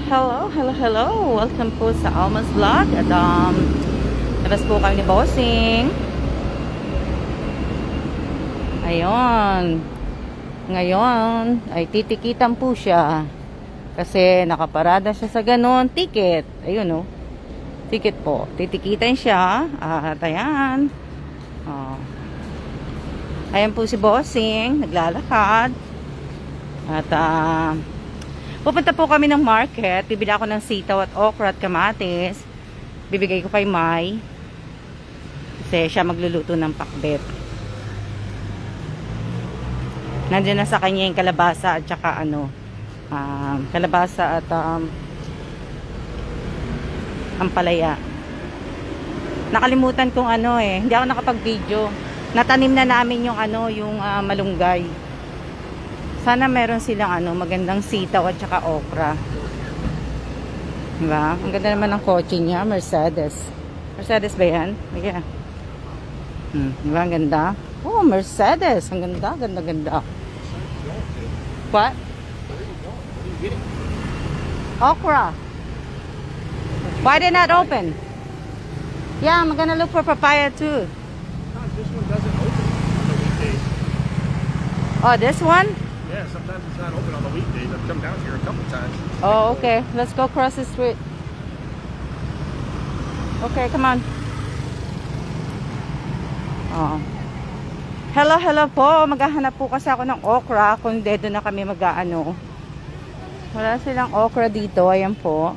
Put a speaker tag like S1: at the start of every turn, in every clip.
S1: Hello. Welcome po sa Alma's Vlog. At labas po kami ni Bossing. Ayun. Ngayon ay titikitan po siya. Kasi nakaparada siya sa ganon ticket. Ayun, oh. Ticket po. Titikitan siya. At ayan. Ayan po si Bossing. Naglalakad. At pupunta po kami ng market. Bibili ako ng sitaw at okra at kamatis. Bibigay ko kay Mai. Kasi siya magluluto ng pakbet. Nandiyan na sa kanya yung kalabasa at saka kalabasa at ampalaya. Nakalimutan kong hindi ako nakapag-video. Natanim na namin yung yung malunggay. Sana meron silang magandang sitaw at saka okra. Diba? Ang ganda naman ng kotse niya, Mercedes. Mercedes ba yan? Yeah. Diba? Ang ganda. Oh, Mercedes. Ang ganda, ganda. What? Okra. Why they not open? Yeah, I'm gonna look for papaya too.
S2: This one doesn't open on the weekdays.
S1: Oh, this one?
S2: Yeah, sometimes it's not open on the weekdays. I've come down here a couple times.
S1: Oh, okay. Let's go cross the street. Okay, come on. Oh. Hello po. Maghahanap po kasi ako ng okra. Kung dedo na kami mag-aano. Wala silang okra dito. Ayan po.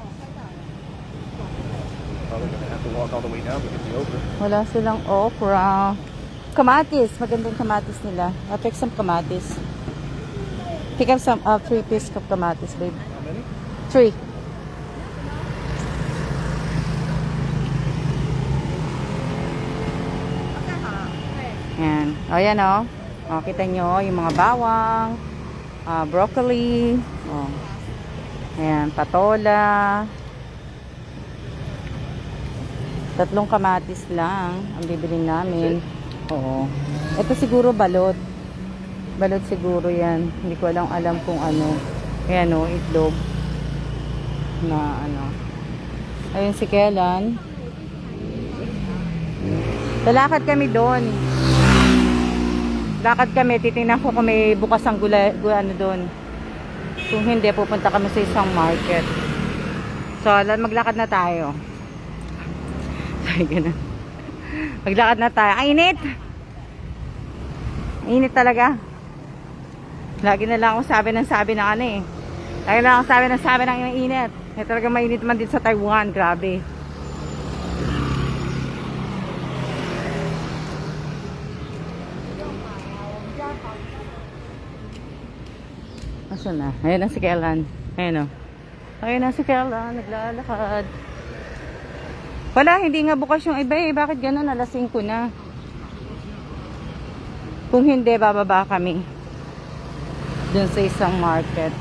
S2: Probably gonna have to walk all the way down to get the okra.
S1: Wala silang okra. Kamatis. Magandang kamatis nila. I'll pick some kamatis. Pick up some 3 pieces of kamatis, babe.
S2: How many?
S1: 3. Yan. O, yan o. O, kita nyo yung mga bawang, broccoli, o. Ayan, patola. 3 kamatis lang ang bibilin namin. Oo. Ito siguro balot. Balot siguro yan. Hindi ko alam kung ano. Ayan o, itlog. Na ayun si Kellan. Lalakad kami doon. Lakad kami, titingnan ko kung may bukas ang gulay doon. Kung hindi, pupunta kami sa isang market. So, maglakad na tayo. Sorry, ganun. Maglakad na tayo. Ay, init! Init talaga. Lagi na lang akong sabi ng Lagi na lang akong sabi ng init. Eh, talaga mainit man din sa Taiwan. Grabe. Asan na? Ayun na si Kellan. Ayun o. Ayun na si Kellan. Naglalakad. Wala, hindi nga bukas yung iba eh. Bakit ganun? Alas 5 na. Kung hindi, bababa kami. Doon sa isang market.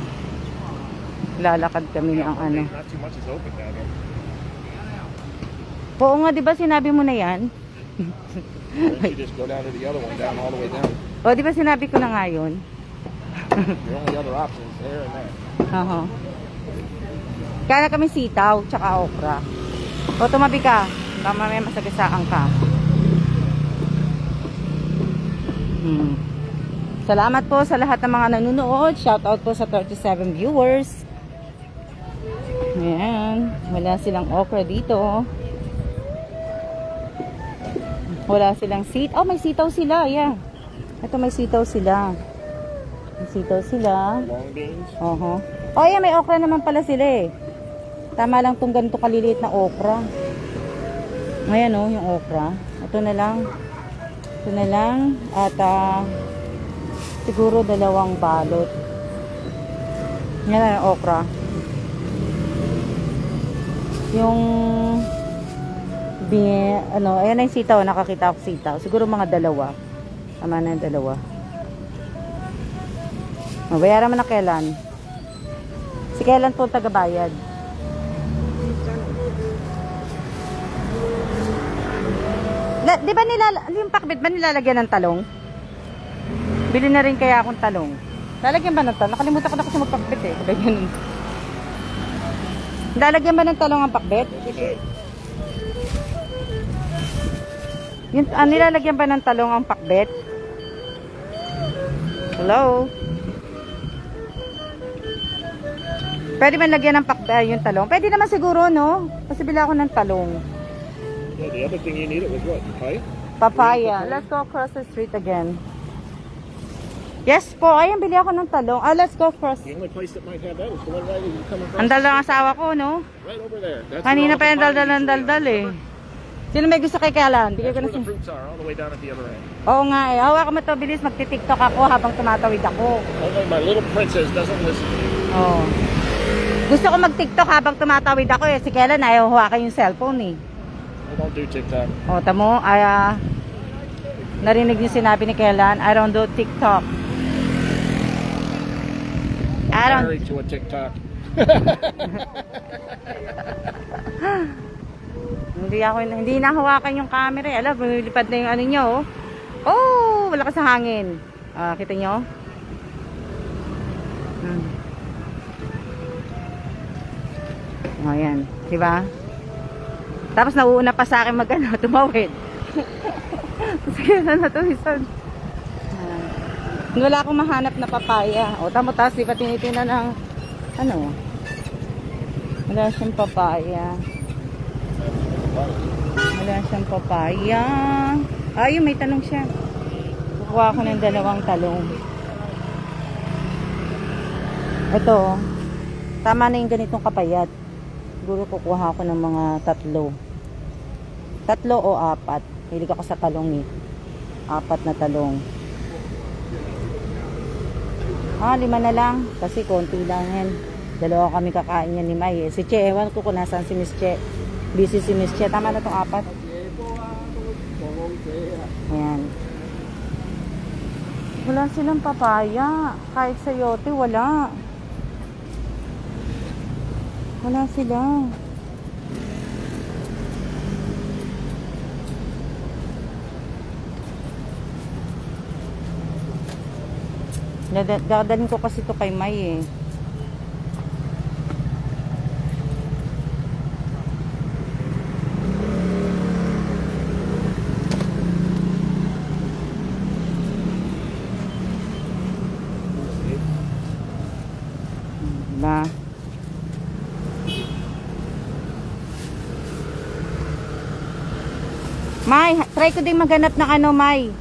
S1: Lalakad kami ng
S2: Not too much is open down here.
S1: Oo nga, di ba sinabi mo na yan?
S2: Why don't you just go down to the other one, down all the way down?
S1: O, di ba sinabi ko na nga yun?
S2: Your only other option is there and there.
S1: Kaya kami sitaw, tsaka okra. O, tumabi ka. Baka mamaya masagasaan ka. Salamat po sa lahat ng mga nanonood. Shoutout po sa 37 viewers. Ayan. Wala silang okra dito. Wala silang sitaw. Oh, may sitaw sila. Yeah. Ito, may sitaw sila. May sitaw sila.
S2: Long beans.
S1: Oh, yeah, may okra naman pala sila eh. Tama lang itong ganito kaliliit na okra. Ayan oh, yung okra. Ito na lang. Ito na lang. At siguro 2 balot. Yan na yung okra. Yung ayan na yung sitaw. Nakakita ako sitaw. Siguro mga 2. Tama na yung 2. Mabayaran mo na Kellan. Si Kellan po tagabayad. Di ba yung pakbet ba nilalagyan ng talong? Bili na rin kaya akong talong. Lalagyan ba ng talong? Nakalimutan ko na kasi magpakbet eh. Kaya ganun. Lalagyan ba ng talong ang pakbet? Yung, nilalagyan ba ng talong ang pakbet? Hello? Pwede man lagyan ng yung talong? Pwede naman siguro, no? Kasi bila ako ng talong.
S2: Yeah, the other thing you needed was what? Papaya?
S1: Papaya. Let's go across the street again. Yes po, ayun, bili ako ng talong. Let's go across.
S2: The only place that might have that is the one right as you come across.
S1: Ang dal ng asawa ko, no?
S2: Right over there. That's
S1: Kanina
S2: where
S1: pa
S2: all
S1: yung
S2: the papaya
S1: daldal
S2: usually
S1: eh.
S2: are.
S1: Sino may gusto kay Kalan? Bigay
S2: That's
S1: ko na
S2: where the
S1: siya.
S2: fruits are, all the way down at the other end.
S1: Oo nga eh. Hawakan mo to, bilis. Magti-tiktok ako habang tumatawid ako.
S2: Only my little princess doesn't listen to you.
S1: Oo. Gusto ko mag-tiktok habang tumatawid ako eh. Si Kalan ayaw hawakan yung cellphone eh.
S2: I don't do TikTok.
S1: O, tamo, narinig niyo sinabi ni Kailan, I don't do TikTok. I don't.
S2: Married to a TikTok.
S1: Hindi nahawakan yung camera eh. Alam, lumilipad na yung ano nyo, oh. Oh, wala ka sa hangin. Kita nyo? Oh, yan. Diba? Tapos nauuna pa sa akin tumawid. Sige na natulisan. Wala akong mahanap na papaya. O, tamo taas, di pa tinitina ng ano? Wala siyang papaya. Wala siyang papaya. Ayun, may talong siya. Kukuha ko ng 2 talong. Ito, tama na yung ganitong kapayat. Siguro kukuha ko ng mga 3. 3 o 4. Hilig ako sa talong eh. 4 na talong. 5 na lang. Kasi konti lang yan. 2 kami kakain yan ni May. Si Che, ewan ko kung nasaan si Miss Che. Busy si Miss Che. Tama na itong 4. Ayan. Wala silang papaya. Kahit sayote, wala. Wala sila. Dadalhin ko kasi ito kay May eh. Diba? May, try ko din maghanap ng ano, May.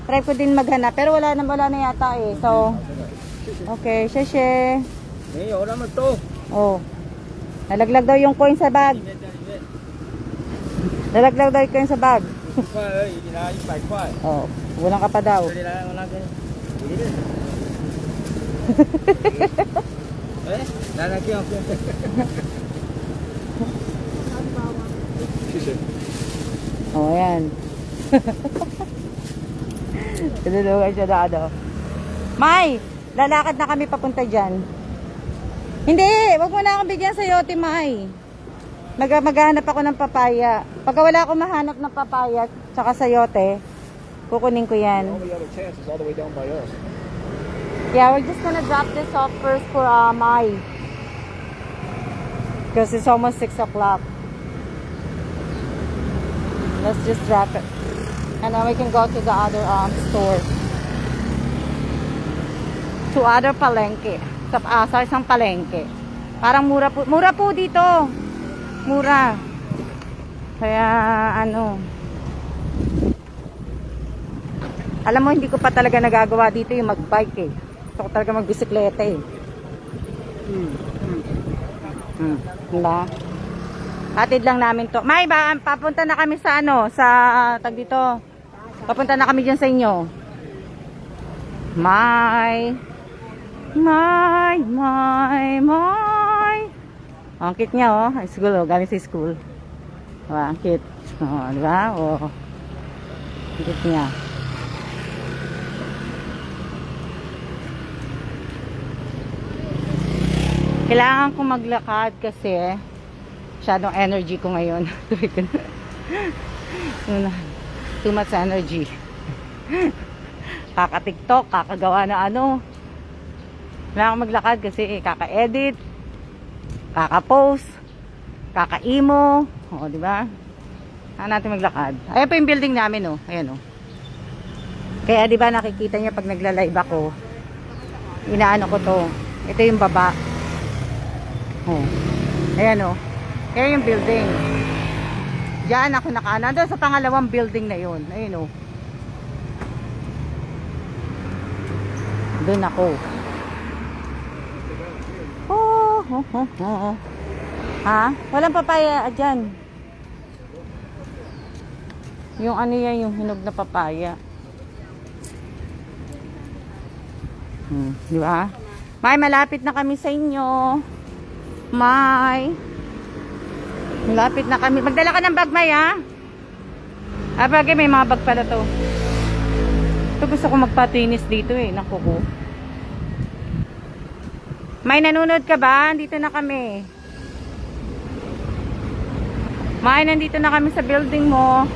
S1: Try ko din maghanap. Pero wala na yata eh. So, okay, sheshe.
S2: Hey, ora mo to.
S1: Oh. Nalaglag daw yung coin sa bag. Nalaglag daw yung coin sa bag. Oh, walang ka pa daw. Oh, ayan. Tinulungan siya na ano. May, lalakad na kami papunta dyan. Hindi, wag mo na akong bigyan sa yote, May. Maghanap ako ng papaya. Pagka wala akong mahanap ng papaya, tsaka sa yote, kukunin ko yan.
S2: The only other chance is all the way down by us.
S1: Yeah, we're just gonna drop this off first for Mai. Because it's almost 6 o'clock. Let's just drop it. And then we can go to the other store. To other palengke. Sa isang palengke. Parang mura po dito. Mura. Kaya ano. Alam mo, hindi ko pa talaga nagagawa dito yung magbike eh. Gusto ko talaga magbisikleta eh. Diba? Hatid lang namin to. May ba, papunta na kami sa ano, sa tag dito. Papunta na kami dyan sa inyo. May. Ang cute niya oh. Ay, school oh, galing sa school. Diba, ang cute. Oh, diba? Oh. Ang cute niya. Kailangan kong maglakad kasi masyadong energy ko ngayon. Too much energy. Kaka-tiktok, kakagawa na ano. Kailangan maglakad kasi kaka-edit, kaka-post. kakaimo. Oo, di ba? Saan natin maglakad? Ayan pa yung building namin, oh. Ayan, oh. Kaya, di ba, nakikita niya pag nagla-live ako, inaano ko to. Ito yung baba. Oh. Ayan, oh. Ayan yung building. Diyan ako nakaano. Doon sa pangalawang building na yun. Ayun, oh. Doon ako. Oh. Ha? Walang papaya dyan. Yung ano yan, yung hinog na papaya. Di ba? May, malapit na kami sa inyo. May. Malapit na kami. Magdala ka ng bag, May, ha? Bagay, may mga bag pala to. Ito gusto ko magpatinis dito, eh. Naku ko. May, nanonood ka ba? Dito na kami. May, nandito na kami sa building mo.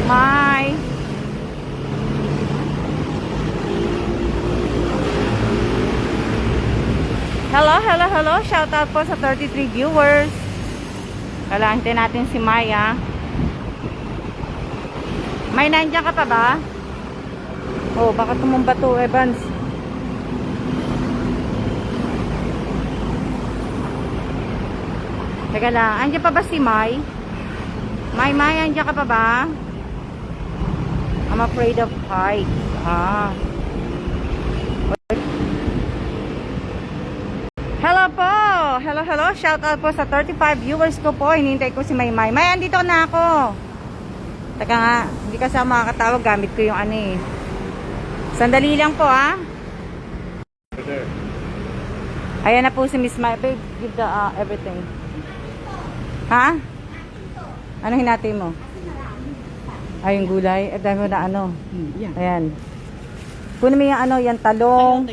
S1: May. Hello. Shout out po sa 33 viewers. Kalahantin natin si Maya. May, nandiyan ka pa ba? Oh, baka tumumba to, Evans. Teka lang, andiyan pa ba si May? May, andiyan ka pa ba? I'm afraid of heights. Hello po! Hello. Shout out po sa 35 viewers ko po. Hinihintay ko si May. May, andito na ako. Teka nga, hindi kasi ako makakatawag. Gamit ko yung ano eh. Sandali lang po, ha? Ayan na po si Miss May. Babe, give the everything. Ha? Ano hinati mo? Ay, yung gulay. At dami mo na ano. Ayan. Kunin mo yung ano, yung talong.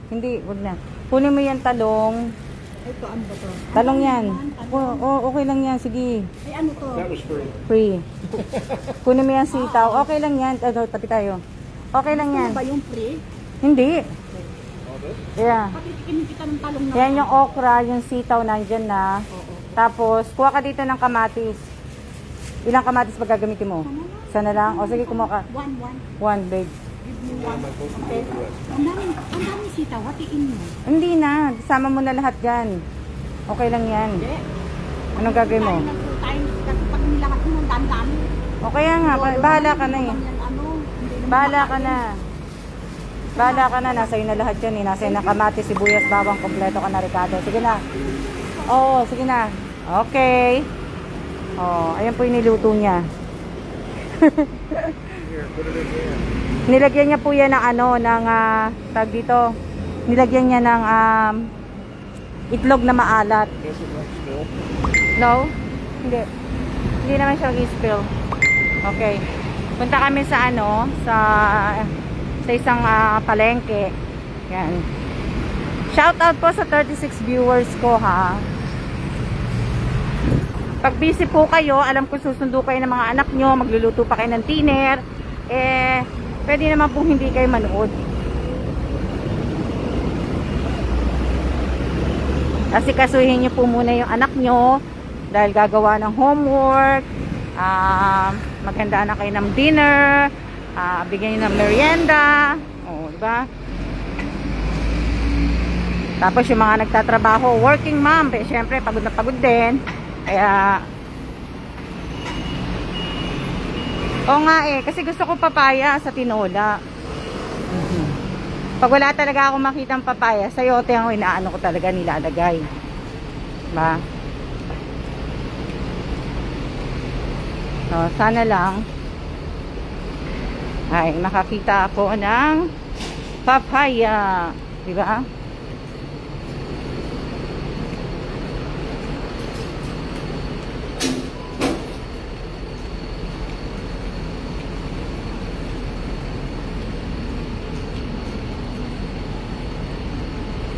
S1: Hindi, wag na. Kunin mo yung talong.
S3: Ito, ano ba to?
S1: Talong yan. Okay lang yan. Sige.
S3: Ay, ano to?
S2: That was free.
S1: Free. Kunin mo yung sitaw. Okay lang yan. Tabi tayo. Okay lang yan.
S3: Ano ba yung free?
S1: Hindi.
S2: All this?
S1: Yeah.
S3: Patikimin kita ng talong na.
S1: Yan yung okra, yung sitaw nandyan na. Tapos, kuha ka dito ng kamatis. Ilang kamatis ba gagamitin mo? Sana lang? O sige, kumuha ka. One, babe.
S3: Give me one. Okay. Ang daming sitaw, hatiin mo.
S1: Hindi na. Sama mo na lahat yan. Okay lang yan.
S3: Hindi.
S1: Anong gagawin mo?
S3: Tayo, kasi pag nilahat mo, ang dami-dami.
S1: Okay nga. Bahala ka na eh. Bahala ka na. Bahala ka na. Nasa na lahat yan eh. Nasa na kamatis, sibuyas, bawang, kompleto ka na, Ricardo. Sige na. Oo, sige na. Okay. Oh, ayan po yung niluto niya.
S2: Here, put it in here.
S1: Nilagyan niya po yan ng ano, ng tag dito. Nilagyan niya ng itlog na maalat.
S2: Guess it won't spill.
S1: No? Hindi. Hindi naman siya mag-spill. Okay. Punta kami sa ano, sa isang palengke. Yan. Shout out po sa 36 viewers ko, ha. Pag busy po kayo, alam ko susundo kayo ng mga anak nyo, magluluto pa kayo ng dinner, pwede naman pong hindi kayo manood. Kasi kasuhin nyo po muna yung anak nyo dahil gagawa ng homework, maghandaan na kayo ng dinner, bigyan nyo ng merienda, diba? Tapos yung mga nagtatrabaho, working mom, syempre pagod na pagod din. Kaya oo nga kasi gusto ko papaya sa tinola. Pag wala talaga akong makitang papaya, sayote ang inaano ko talaga nilalagay. Diba? So, sana lang ay makakita ako ng papaya. Diba?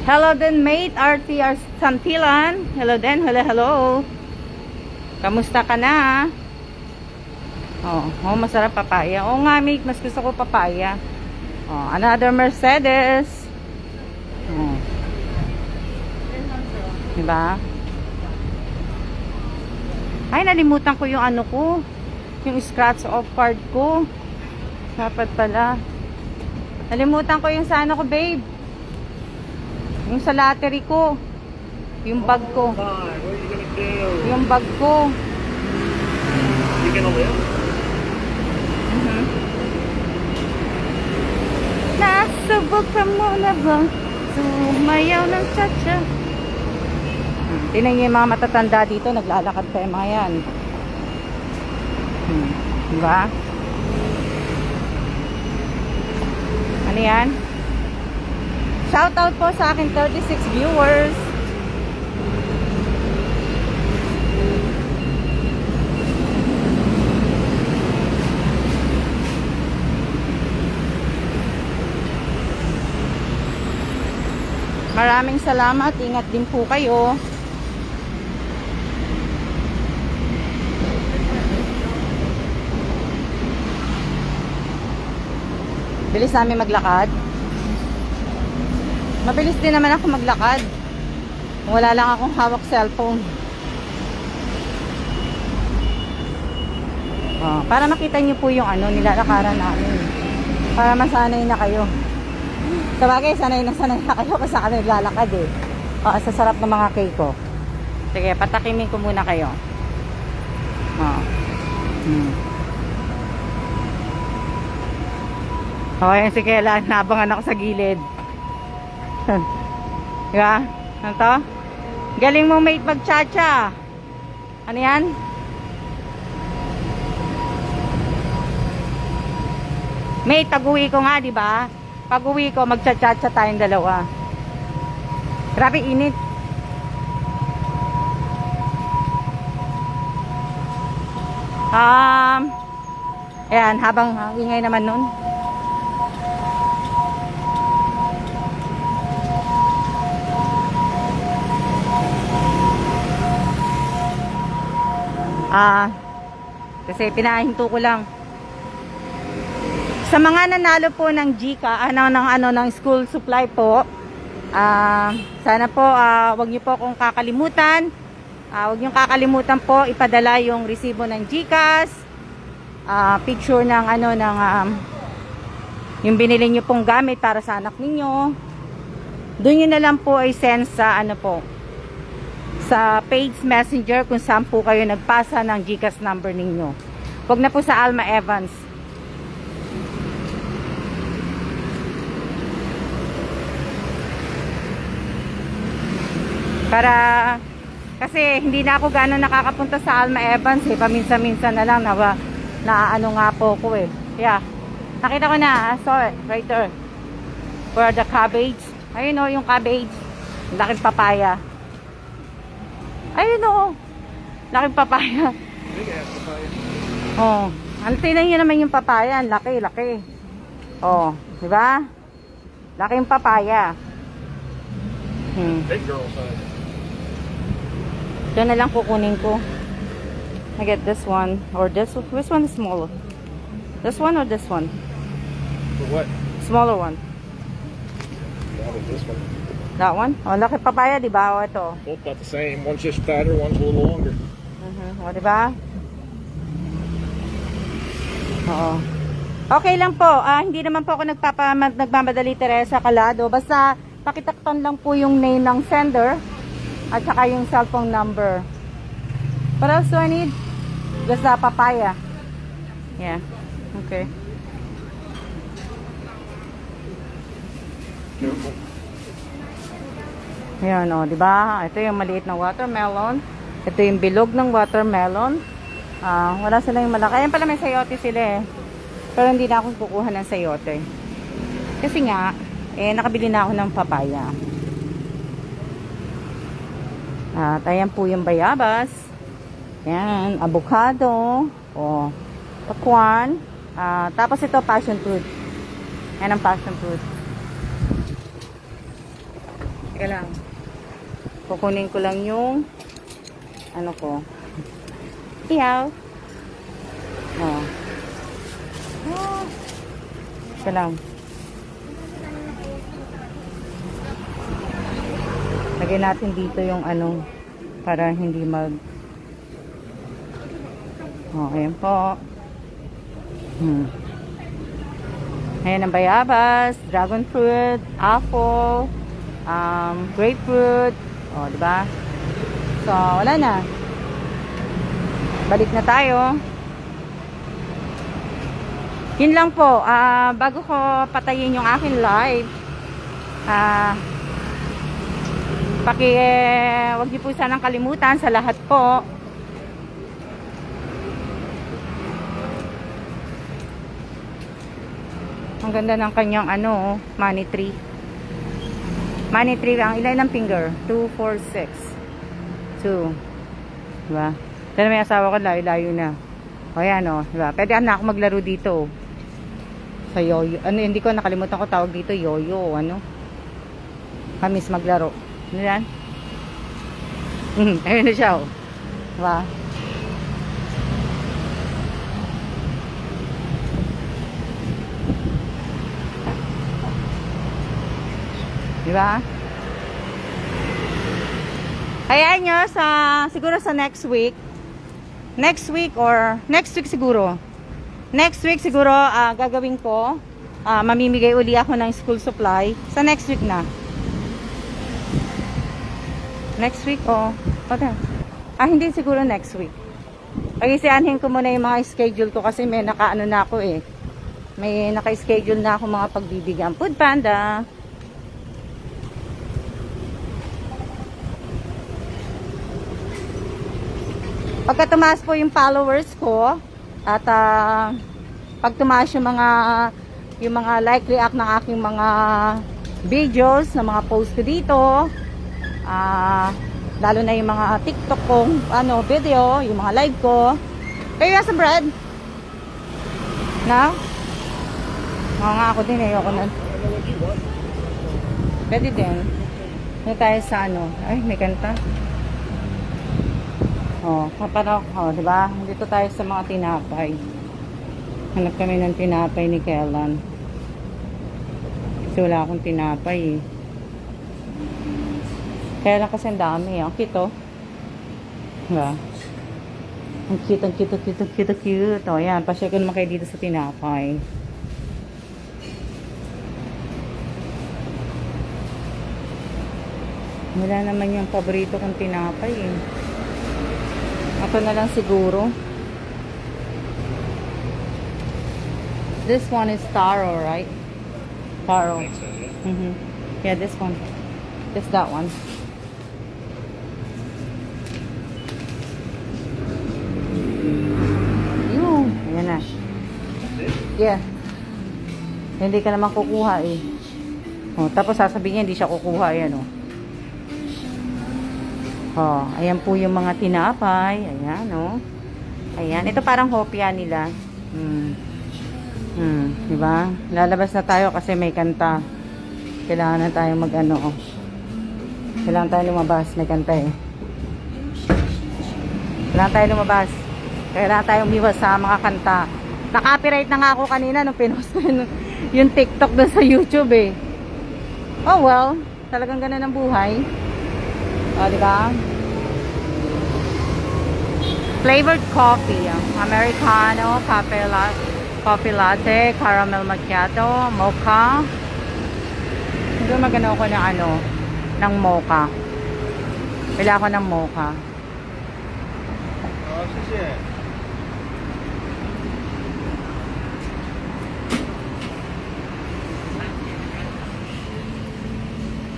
S1: Hello din, mate. RTR Santilan. Hello din. Hello. Kamusta ka na? Masarap papaya. Oo nga, mate. Mas gusto ko papaya. Another Mercedes. Diba? Ay, nalimutan ko yung ano ko. Yung scratch off card ko. Dapat pala. Nalimutan ko yung sa ano ko, babe. Yung sa lottery ko. Yung bag ko.
S2: Fine. What are you gonna do?
S1: Yung bag ko.
S2: You gonna live?
S1: Nasubukan mo na ba? Sumayaw ng cha-cha. Tingnan niyo yung mga matatanda dito. Naglalakad pa yung mga yan. Diba? Ano yan? Shoutout po sa akin 36 viewers. Maraming salamat. Ingat din po kayo. Bilis namin maglakad. Mabilis din naman ako maglakad. Wala lang akong hawak cellphone. Oh, para makita niyo po yung ano nilalakaran namin. Para masanay na kayo. Sabagay, sanay na kayo kasi saan kami naglalakad eh. Oh, sa sarap ng mga cake ko. Sige, patakimin ko muna kayo. Oh. Okay, sige, nabangan ako sa gilid. Diba? Ano to? Galing mo mate mag-cha-cha. Ano yan? Mate, pag-uwi ko nga, diba? Pag-uwi ko, mag-cha-cha-cha tayong dalawa. Grabe init. Ayan, habang ingay naman nun. Kasi pinahinto ko lang. Sa mga nanalo po ng GCA, ng school supply po, sana po wag niyo po akong kakalimutan. Wag niyo kakalimutan po ipadala yung resibo ng GCash, picture ng yung binili niyo pong gamit para sa anak niyo. Doon niyo na lang po ay send sa sa page messenger kung saan po kayo nagpasa ng GCash number ninyo. Wag na po sa Alma Evans. Para kasi hindi na ako gano'n nakakapunta sa Alma Evans eh. Paminsan-minsan na lang na ano nga po ko eh. Yeah. Nakita ko na. I saw it right there. For the cabbage. Ayun o, yung cabbage. Laking papaya. Ayun o. Laking papaya.
S2: Big ass papaya.
S1: Oh. Ang tinan nyo naman yung papaya. Laki, laki. Oh. Diba? Laking papaya.
S2: Big girl size.
S1: Ito na lang kukunin ko. I get this one. Or this one. Which one is smaller? This one or this one?
S2: For what?
S1: Smaller one.
S2: Probably this one.
S1: That one? Oh, laki papaya, di ba? O, ito.
S2: Both about the same. One's just fatter, one's a little longer.
S1: O, di ba? Oo. Okay lang po. Hindi naman po ako nagmamadali, Teresa Calado. Basta pakitakpan lang po yung name ng sender at saka yung cellphone number. What else do I need? Just papaya. Yeah. Okay.
S2: Careful.
S1: Ayan, o, diba? Ito yung maliit na watermelon. Ito yung bilog ng watermelon. Wala sila yung malaki. Ayan pala may sayote sila eh. Pero hindi na ako kukuha ng sayote. Kasi nga, nakabili na ako ng papaya. At ayan po yung bayabas. Ayan, avocado. O, pakwan. Tapos ito, passion fruit. Ayan ang passion fruit. Teka lang. Kukunin ko lang yung ano ko. Iyaw. Oh. Teka lang. Lagyan natin dito yung ano, para hindi mag... Oh, ayan po. Ayan ang bayabas, dragon fruit, apple, grapefruit. O, diba? So, wala na. Balik na tayo. Yun lang po. Bago ko patayin yung aking live, wag niyo po sanang kalimutan sa lahat po. Ang ganda ng kanyang ano, money tree. Money tree, ang ilan ng finger? 2, 4, 6. 2. Diba? Pero may asawa ko, layo-layo na. O yan o, diba? Pwede na ako maglaro dito. Sa yoyo. Ano, hindi ko nakalimutan ko tawag dito, yoyo. Ano? Kamis maglaro. Ano yan? Ayun na siya o. Diba? Diba? Hayaan nyo siguro sa next week. Next week siguro. Next week siguro gagawin ko. Mamimigay uli ako ng school supply. Sa next week na. Next week hindi siguro next week. Pag-isianhin ko muna yung mga schedule ko kasi may nakaano na ako eh. May naka-schedule na ako mga pagbibigyan. Food Panda. Pagka tumaas po yung followers ko at pag tumaas yung mga like react ng aking mga videos na mga post ko dito, lalo na yung mga TikTok kong video, yung mga live ko. Kayo nasa bread? No? Nga ako din, ayoko na. Pwede din. Ano tayo sa ay may kanta. Diba? Dito tayo sa mga tinapay. Hanap kami ng tinapay ni Kellan. Kasi wala akong tinapay eh. Kaya lang kasi ang dami. Ang cute oh. Diba? Ang cute. O yan, pasyal ko naman kayo dito sa tinapay. Wala naman yung paborito kong tinapay eh. Ako na lang siguro. This one is taro, right? Taro. Yeah, this one. Just that one. Yun. Ayan na. Yeah. Hindi ka naman kukuha eh. Tapos sasabihin niya hindi siya kukuha. Ayan ayan po yung mga tinapay. Ayan, Ayan. Ito parang hopya nila. Diba? Lalabas na tayo kasi may kanta. Kailangan na tayo Kailangan tayo lumabas. May kanta eh. Kailangan tayo lumabas. Kailangan tayo umiwas sa mga kanta. Na-copyright na nga ako kanina nung pinost ko yung TikTok doon sa YouTube eh. Oh well. Talagang ganun ang buhay. Diba? Flavored coffee. Americano, coffee latte, caramel macchiato, mocha. Hindi magano ko ng mocha. Bila ko ng mocha.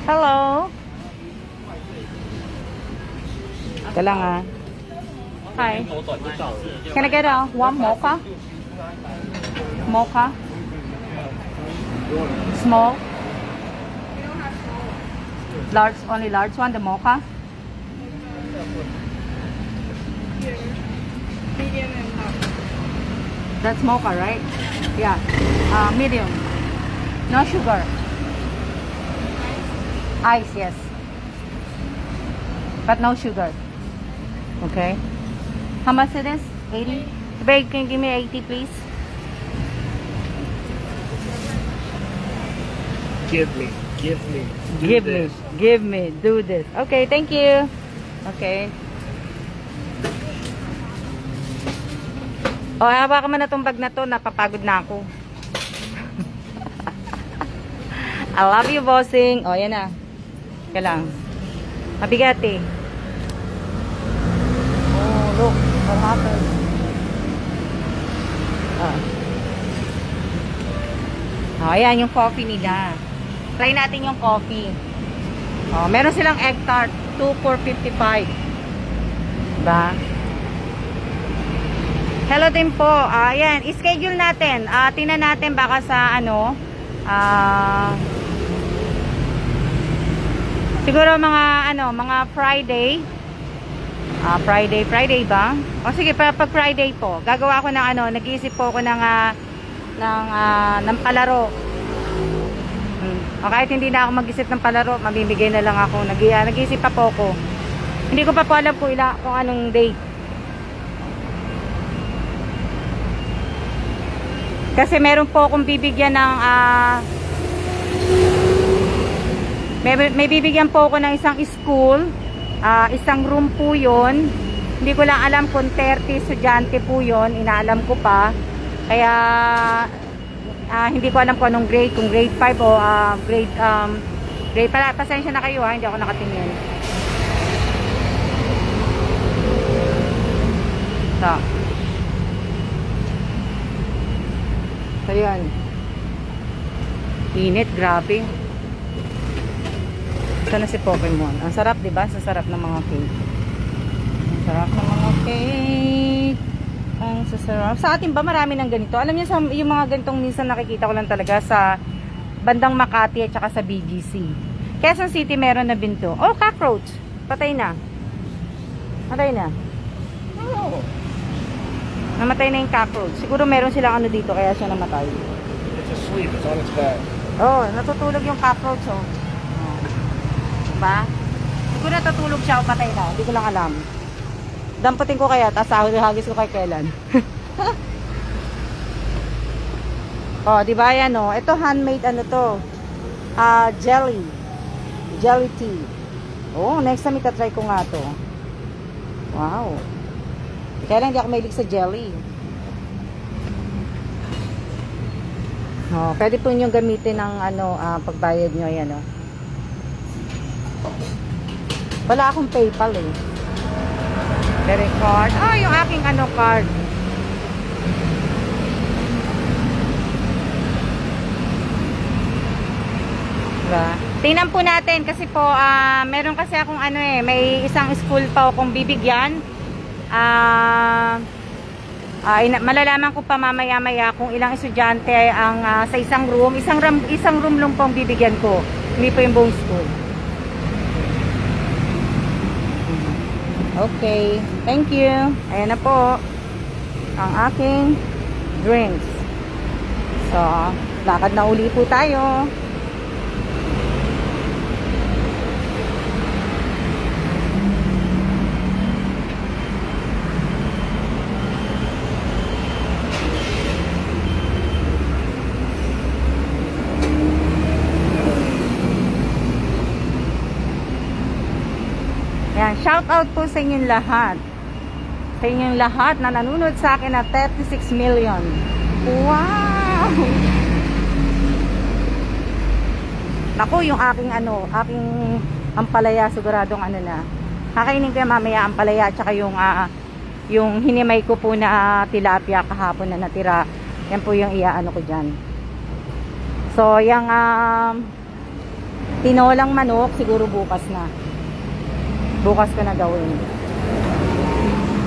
S1: Hello. Ito lang Hi. Can I get one mocha? Mocha? Small? Large, only large one, the mocha?
S3: Medium and hot.
S1: That's mocha, right? Yeah. Medium. No sugar. Ice, yes. But no sugar. Okay. How much it is? 80? Babe, can you give me 80, please?
S2: Give me.
S1: Give me. Give me, do this. Okay, thank you. Okay. O, hawakan mo na tong bag na to. Napapagod na ako. I love you, bossing. O, yan na. Ka lang. Mabigat eh. Oh, look. What happened? Oh, ayan yung coffee nila. Try natin yung coffee. Oh, meron silang egg tart. 2 for 55. Diba? Hello din po. Ayan, schedule natin. Tingnan natin baka sa ano. Siguro mga ano, mga Friday. Friday ba? O sige, pag Friday po, gagawa ako ng ano, nag-iisip po ako ng palaro. O kahit hindi na ako mag-isip ng palaro, mamimigay na lang ako. Nag-iisip pa po ako. Hindi ko pa po alam kung anong date. Kasi meron po akong bibigyan ng may bibigyan po ako ng isang school. Isang room po yun. Hindi ko lang alam kung 30 estudyante po yun. Inaalam ko pa. Kaya hindi ko alam kung anong grade. Kung grade 5 o grade pala. Pasensya na kayo ha. Hindi ako nakatingin. So yun. Init. Grabe. Ito na si Pokemon. Ang sarap, diba? Sa sarap ng mga cake. Ang sarap ng mga cake. Ang sasarap. Sa atin ba marami ng ganito? Alam niyo, yung mga ganitong minsan nakikita ko lang talaga sa bandang Makati at saka sa BGC. Quezon City meron na binto. Oh, cockroach. Patay na. Patay na. Oh. Namatay na yung cockroach. Siguro meron silang ano dito kaya siya namatay.
S2: It's asleep. It's on its back.
S1: Oh, natutulog yung cockroach, oh. Diba? Siguro natutulog siya o patay na. Hindi ko lang alam. Damputin ko kaya, tapos hagis ko kay Kailan. Oh, diba yan, oh. Ito handmade ano to. Jelly. Jelly tea. Oh, next time itatry ko nga to. Wow. Kaya lang hindi ako mahilig sa jelly. Oh, pwede po nyo gamitin ng ano, pagbayad nyo, yan, oh. Wala akong PayPal eh. Credit card. Yung aking ano card. Diba? Tingnan po natin kasi po meron kasi akong ano eh, may isang school pa akong bibigyan. Malalaman ko pa mamaya-maya kung ilang estudyante ang sa isang room. Isang room lang po ang bibigyan ko. Hindi po yung buong school. Okay, thank you. Ayan na po ang aking drinks. So, lakad na uli po tayo. Ayan, shout out po sa inyong lahat. Sa inyong lahat na nanonood sa akin na 36 million. Wow! Naku, yung aking aking ampalaya siguradong ano na. Kakainin ko yung mamaya ampalaya at saka yung hinimay ko po na tilapia kahapon na natira. Yan po yung iaano ko dyan. So, yung tinolang manok siguro bukas na. Bukas ko na gawin.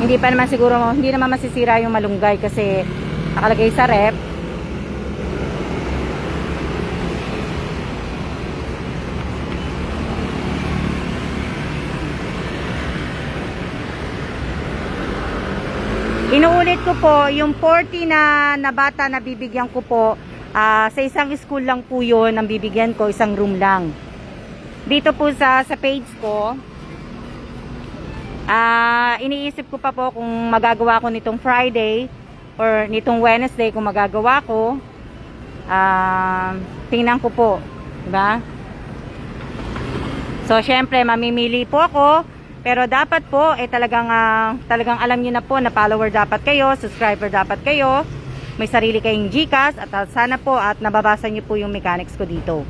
S1: Hindi pa naman siguro, hindi naman masisira yung malunggay kasi nakalagay sa rep. Inuulit ko po, yung 40 na bata na bibigyan ko po, sa isang school lang po yun ang bibigyan ko, isang room lang. Dito po sa page ko, iniisip ko pa po kung magagawa ko nitong Friday or nitong Wednesday kung magagawa ko. Tingnan ko po, diba? So, syempre, mamimili po ako. Pero dapat po, talagang alam niyo na po na follower dapat kayo, subscriber dapat kayo. May sarili kayong GCash at sana po at nababasa niyo po yung mechanics ko dito.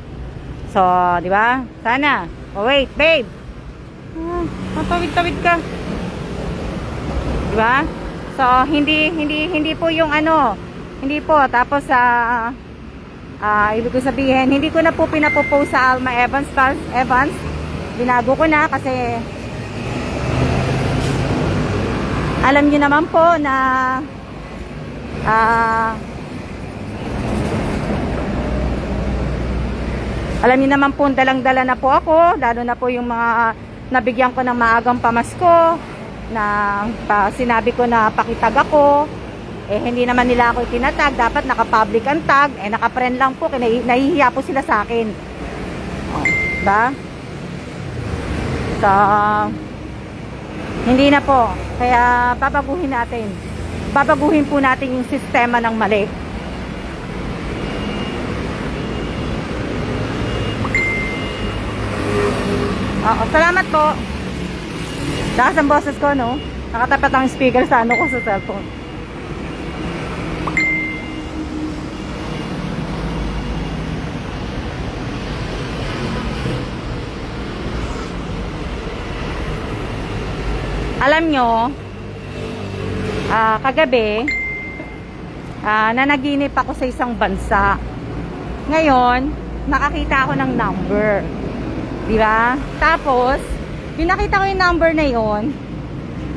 S1: So, di ba? Sana. Oh, wait, babe. Matawid-tawid ka. Di ba? So, hindi po yung ano, hindi po. Tapos, ibig ko sabihin, hindi ko na po pinapopost sa Alma Evans. Binago ko na kasi alam niyo naman po na alam niyo naman po dalang-dala na po ako, lalo na po yung mga nabigyan ko ng maagang pamasko na sinabi ko na pakitag ako. Hindi naman nila ako itinatag, dapat naka-public ang tag, naka-friend lang po, nahihiya po sila sa akin. Diba? So, hindi na po. Kaya babaguhin natin. Babaguhin po natin yung sistema ng mali. Salamat po. Lakas ang boses ko, no? Nakatapat ang speaker sa ano ko sa cellphone. Alam nyo, kagabi, nanaginip ako sa isang bansa. Ngayon, nakakita ako ng number. Diba? Tapos, pinakita ko yung number na yon.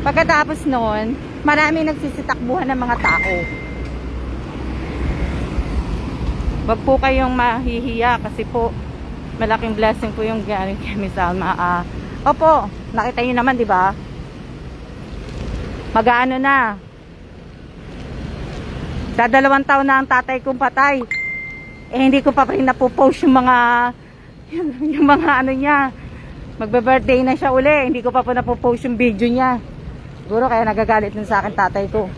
S1: Pagkatapos nun, marami nagsisitakbuhan ng mga tao. Wag po kayong mahihiya kasi po, malaking blessing po yung galing kay Miss Alma. Opo, nakita nyo naman, diba? Mag-ano na. Dadalawang taon na ang tatay kong patay. Hindi ko pa rin napopost yung mga yung mga ano niya. Magbe-birthday na siya uli. Hindi ko pa po napopost yung video niya. Siguro kaya nagagalit din sa akin tatay ko.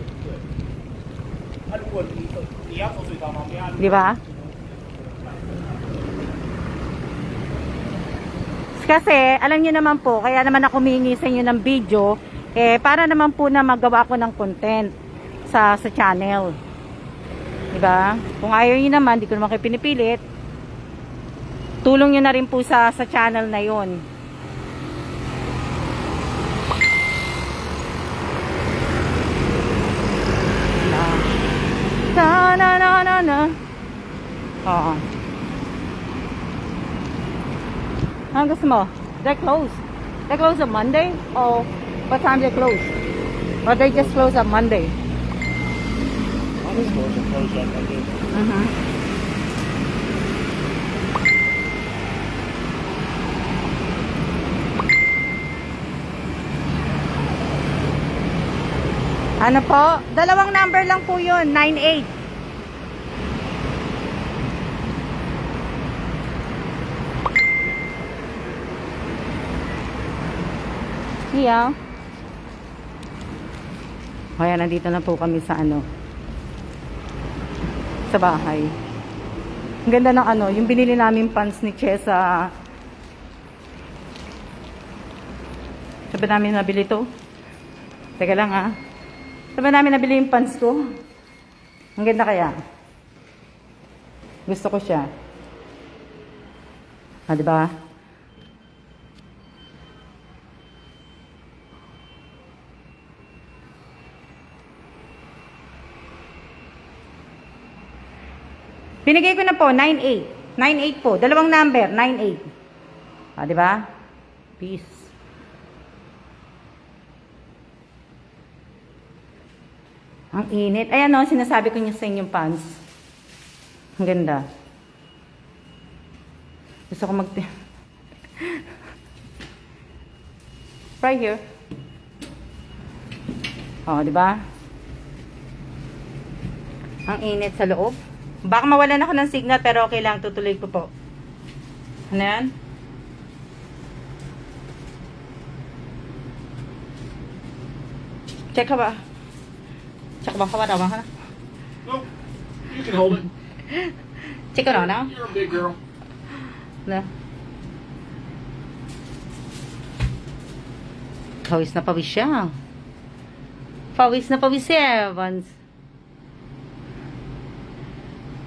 S1: Di ba? Kasi alam niyo naman po, kaya naman ako humingi sa inyo ng video. Para naman po na magawa ko ng content sa channel. Diba? Kung ayaw nyo naman, di ko naman kayo pinipilit. Tulong nyo na rin po sa channel na yon. Na. Oo. Ano gusto mo? They're closed. They're closed on Monday? Or what time they close? Or they just close on Monday?
S2: All the stores are closed on Monday.
S1: Ano po? Dalawang number lang po yun. 98. Yeah. Kaya nandito na po kami sa ano, sa bahay. Ang ganda ng ano, yung binili namin pants ni Chesa. Sabi namin nabili to. Teka lang ah. Sabi namin nabili yung pants ko. Ang ganda kaya. Gusto ko siya. Diba? Binigay ko na po, 98. 98 po. Dalawang number, 98. Diba? Peace. Ang init. Ayan o, sinasabi ko niyo sa inyong pants. Ang ganda. Gusto ko right here. Diba? Ang init sa loob. Baka mawalan ako ng signal pero okay lang, tutuloy ko po. Ano yan? Check ka ba? Check ba ka ba? Tama ka na?
S2: No, you can hold it.
S1: Check ka na?
S2: You're a big girl.
S1: Na. Pawis na pawis siya. Pawis na pawis si Evans.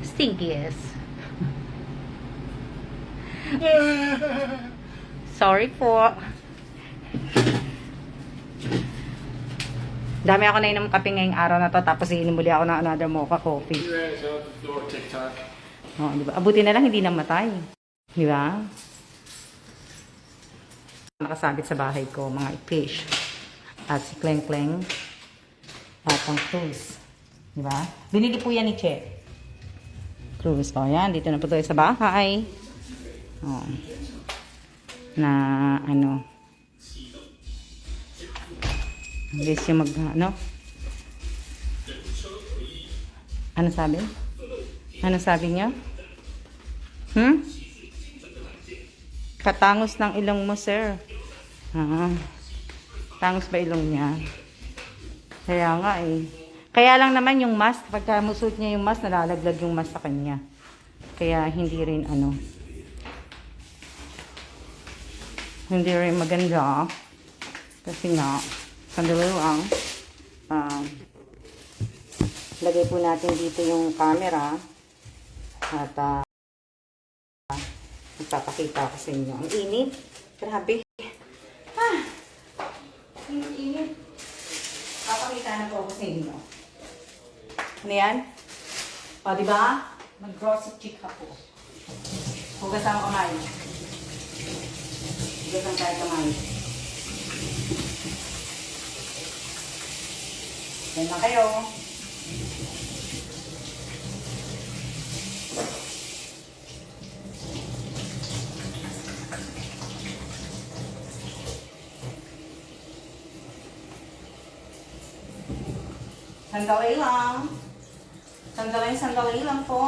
S1: Stinkiest. Sorry po. Dami ako na inom kape ngayong araw na to, tapos iinom muli ako ng another mocha coffee. Oh, di ba? Abuti na lang hindi namatay. Di ba? Nakasabit sa bahay ko, mga fish. At si Kleng Kleng. At ang Cruz. Di ba? Binili po yan ni Che. Cruz. O, yan. Dito na po tayo sa bahay. O. Na, ano. Guys, yung ano? Ano sabi? Ano sabi niya? Katangos ng ilong mo, sir. Tangos ba ilong niya? Kaya nga eh. Kaya lang naman yung mask, pagka musuot niya yung mask, nalalaglag yung mask sa kanya. Kaya hindi rin ano. Hindi rin maganda. Kasi nga, sandali lang. Lagay po natin dito yung camera. At ipapakita ko sa inyo. Ang init. Grabe. Init. Papakita na po ako sa inyo. Ano yan? O, diba? Mag-grocery chick ako. Hugasan ang kamay. Hugasan tayo kamay. Yan na kayo. Sandali lang. Sandali lang po.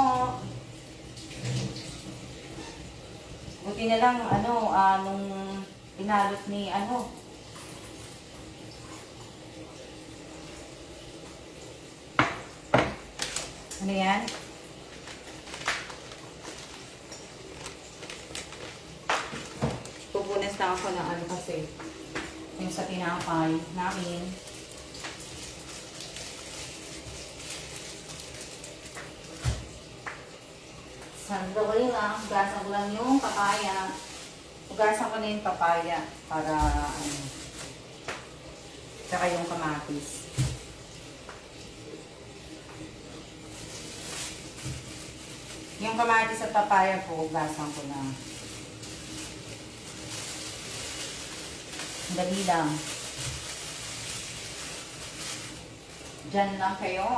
S1: Buti na lang, nung pinalot ni, ano yan? Pupunas na ako ng ano kasi. Yung sa tinapay namin. Sandali lang, hugasan ko lang yung papaya. Hugasan ko na yung papaya para tsaka yung kamatis. Yung kamatis at papaya po, hugasan ko na. Dali lang. Diyan lang kayo.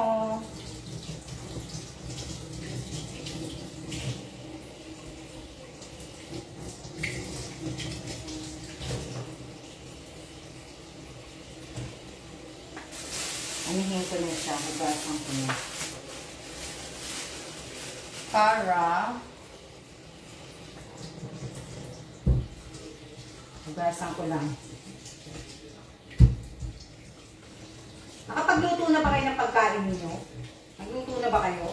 S1: Anihin ko na siya, hugasan ko na. Para hugasan ko lang. Nakapagluto na ba kayo ng pagkain ninyo? Nagluto na ba kayo?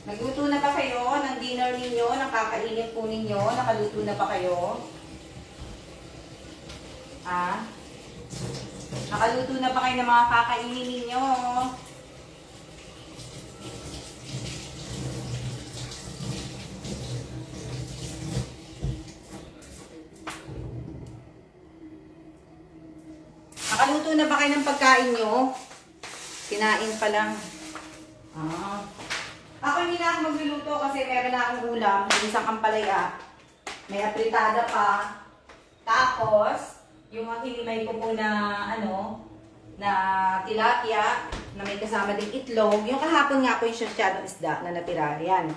S1: Nagluto na ba kayo ng dinner ninyo? Nakakainin po ninyo? Nakaluto na ba kayo? Nakaluto na ba kayo ng mga kakainin ninyo? Nakaluto na ba kayo ng pagkain nyo? Kinain pa lang. Ako hindi na ako magluluto kasi meron na akong ulam. May isang kampalaya. May apritada pa. Tapos, yung hinimay ko po na, na tilapia, na may kasama ding itlog. Yung kahapon nga po yung syansyadong isda na natira. Yan.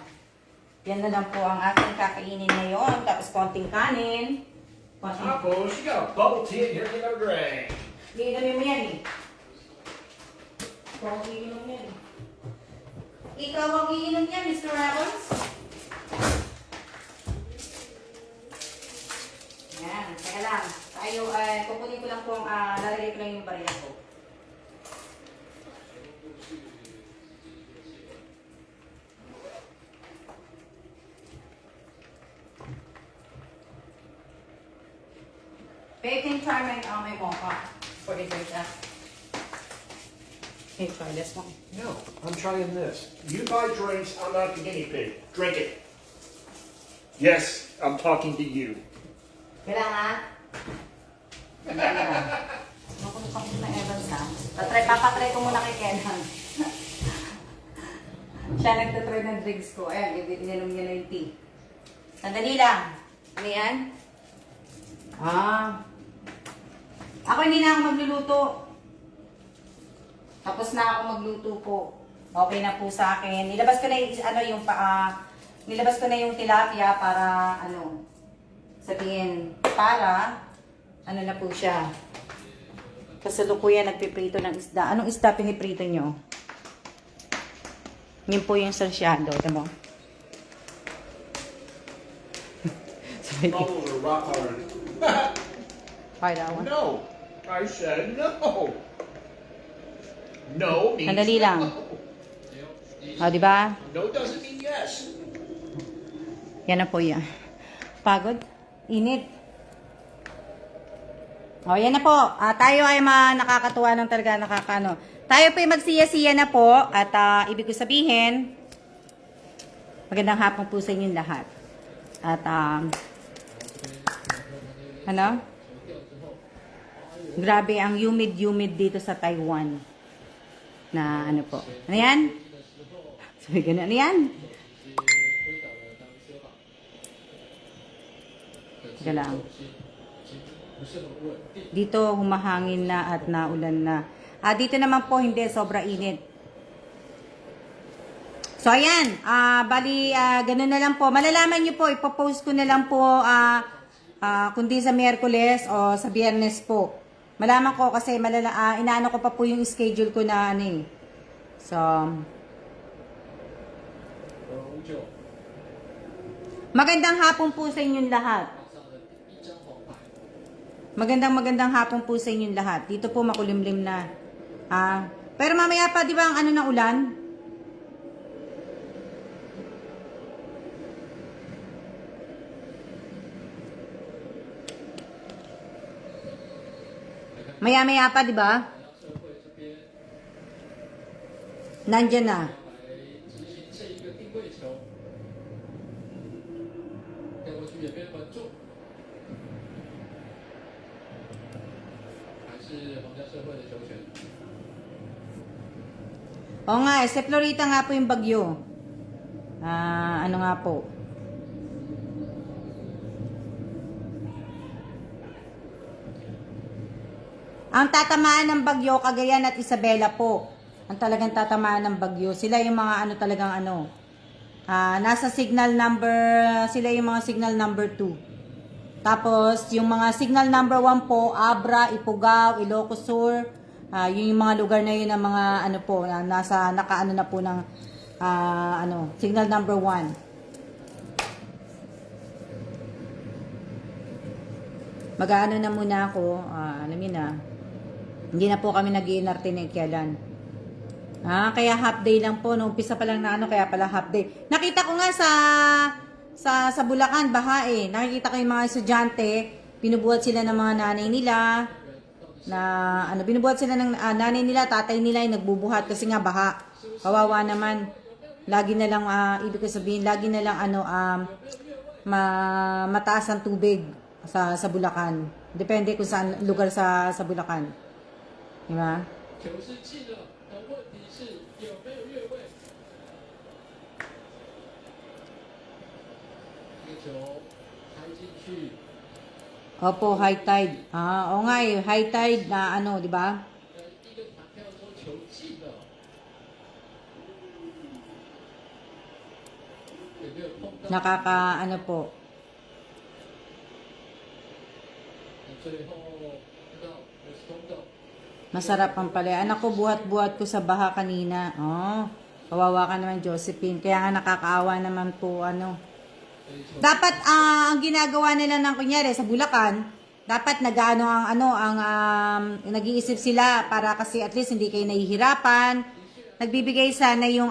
S1: Yan na lang po ang aking kakainin ngayon. Tapos konting kanin.
S2: Tapos, you got a bubble tea and you're gonna drink.
S1: Iinumin mo yan eh. Ikaw ang iinom yan. Ikaw ang iinom yan, Mr. Evans. Yan, teka lang. Tayo, kukunin ko lang po ang, lalagay ko lang yung barya ko. Babe, can you try my mocha for dessert? Can you try this one?
S2: No, I'm trying this.
S3: You buy drinks, I'm not the guinea pig. Drink it. Yes, I'm talking to you.
S1: Kailangan? Kailangan. Makulukang na Evans ha. Papatry ko muna kay Kenan. Siya nagtatry ng drinks ko. Ayan, ininom niya na yung tea. Sandali lang. Ano yan? Ako hindi na ako magluluto. Tapos na ako magluto po. Okay na po sa akin. Nilabas ko na yung, nilabas ko na yung tilapia para, sabihin, para, na po siya. Kasalukuyan nagpiprito ng isda. Anong isda piniprito nyo? Yun po yung sarsyado. Ito mo.
S3: Bubbles are rock hard.
S1: Try that one.
S3: No, I said no. No means
S1: Sandali lang.
S3: no.
S1: O, di ba?
S3: No doesn't mean yes.
S1: Yan na po yan. Pagod? Init. O, yan na po. Tayo ay nakakatuwa ng talaga, nakakano. Tayo po ay magsiya-siya na po. At ibig ko sabihin, magandang hapon po sa inyong lahat. At, grabe ang humid dito sa Taiwan. Na po. Ano yan? Sabi ganun, ano yan? Teka lang. Dito humahangin na at naulan na. Dito naman po hindi, sobra init. So ayan, bali ganun na lang po. Malalaman niyo po, ipopost ko na lang po kundi sa Miyerkules o sa Biyernes po. Malaman ko kasi inaano ko pa po yung schedule ko na So magandang hapon po sa inyong lahat. Magandang hapon po sa inyong lahat. Dito po makulimlim na. Pero mamaya pa, di ba ang ng ulan? Maya-maya pa, di ba? Nandyan na. Oo nga, sa Florida nga po yung bagyo. Ano nga po? Ang tatamaan ng bagyo, Cagayan at Isabela po. Ang talagang tatamaan ng bagyo. Sila yung mga nasa signal number, sila yung mga signal number 2. Tapos, yung mga signal number 1 po, Abra, Ifugao, Ilocos Sur, yung mga lugar na yun ng mga nakaano na po ng signal number 1. Mag-aano na muna ako, hindi na po kami nag-iinarte ng Kialan. Kaya half day lang po, nung umpisa pa lang kaya pala half day. Nakita ko nga sa Bulacan, baha Nakikita ko yung mga estudyante, pinubuhat sila ng mga nanay nila, binubuhat sila ng nanay nila, tatay nila yung nagbubuhat kasi nga baha. Kawawa naman. Lagi na lang, ibig ko sabihin, lagi na lang mataas ang tubig sa Bulacan. Depende kung saan lugar sa Bulacan. Diba? Opo, high tide. Oo nga high tide na di ba? Nakaka po. Masarap ang palaya. Anak ko, buhat-buhat ko sa baha kanina. Kawawa ka naman, Josephine. Kaya nga nakakaawa naman po, Dapat, ang ginagawa nila ng kunyari sa Bulacan, dapat nag-iisip sila para kasi at least hindi kayo nahihirapan. Nagbibigay sana yung,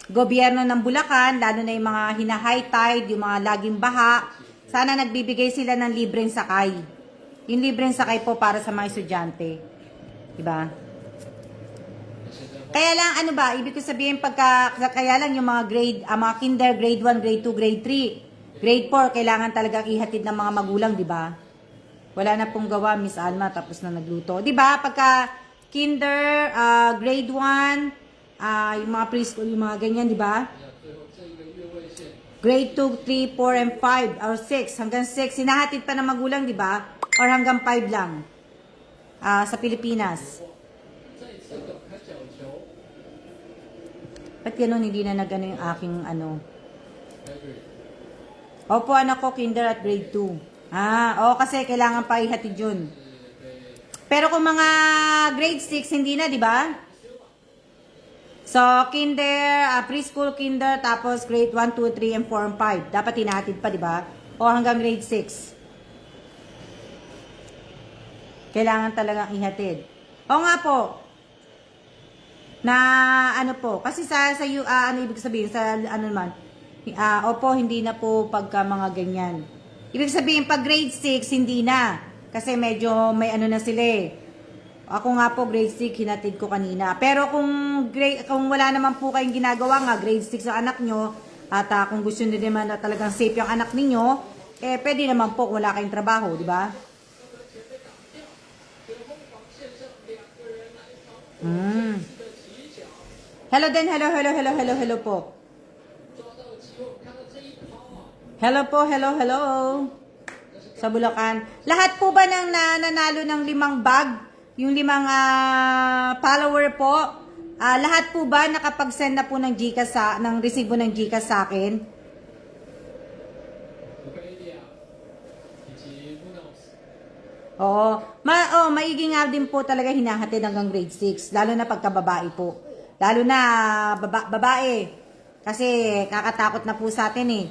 S1: gobyerno ng Bulacan, lalo na yung mga hina-high tide, yung mga laging baha. Sana nagbibigay sila ng libreng sakay. Yung libreng sakay po para sa mga estudyante. Diba? Kaya lang, ano ba, ibig ko sabihin, kaya lang yung mga grade, mga kinder, grade 1, grade 2, grade 3, grade 4, kailangan talagang ihatid ng mga magulang, di ba? Wala na pong gawa, Miss Alma, tapos na nagluto. Di ba, pagka kinder, grade 1, yung mga preschool, yung mga ganyan, di ba? Grade 2, 3, 4, and 5, or 6, hanggang 6, sinahatid pa ng magulang, di ba? Or hanggang 5 lang, sa Pilipinas. Ba't ganun, hindi na nagano yung aking ano? Opo, anak ko, kinder at grade 2. Kasi kailangan pa ihatid yun. Pero kung mga grade 6, hindi na, di ba? So, kinder, preschool, kinder, tapos grade 1, 2, 3, and 4, and 5. Dapat hinahatid pa, di ba? O hanggang grade 6. Kailangan talagang ihatid. O nga po, na ano po, kasi ano ibig sabihin, sa ano naman, opo, hindi na po pagka mga ganyan. Ibig sabihin, pag grade 6, hindi na. Kasi medyo may ano na sila eh. Ako nga po, grade 6, hinatid ko kanina. Pero kung wala naman po kayong ginagawa nga, grade 6 ang anak nyo, at kung gusto nyo naman na talagang safe yung anak ninyo, pwede naman po kung wala kayong trabaho, di ba? Hello din, hello po. Hello. Sa Bulacan. Lahat po ba ng nanalo ng 5 bag? Yung 5 follower po? Lahat po ba nakapag-send na po ng GCash ng resibo ng GCash sa akin? Oo. Maiging nga din po talaga hinahatid hanggang grade 6. Lalo na pagkababae po. Lalo na babae. Kasi kakatakot na po sa atin eh.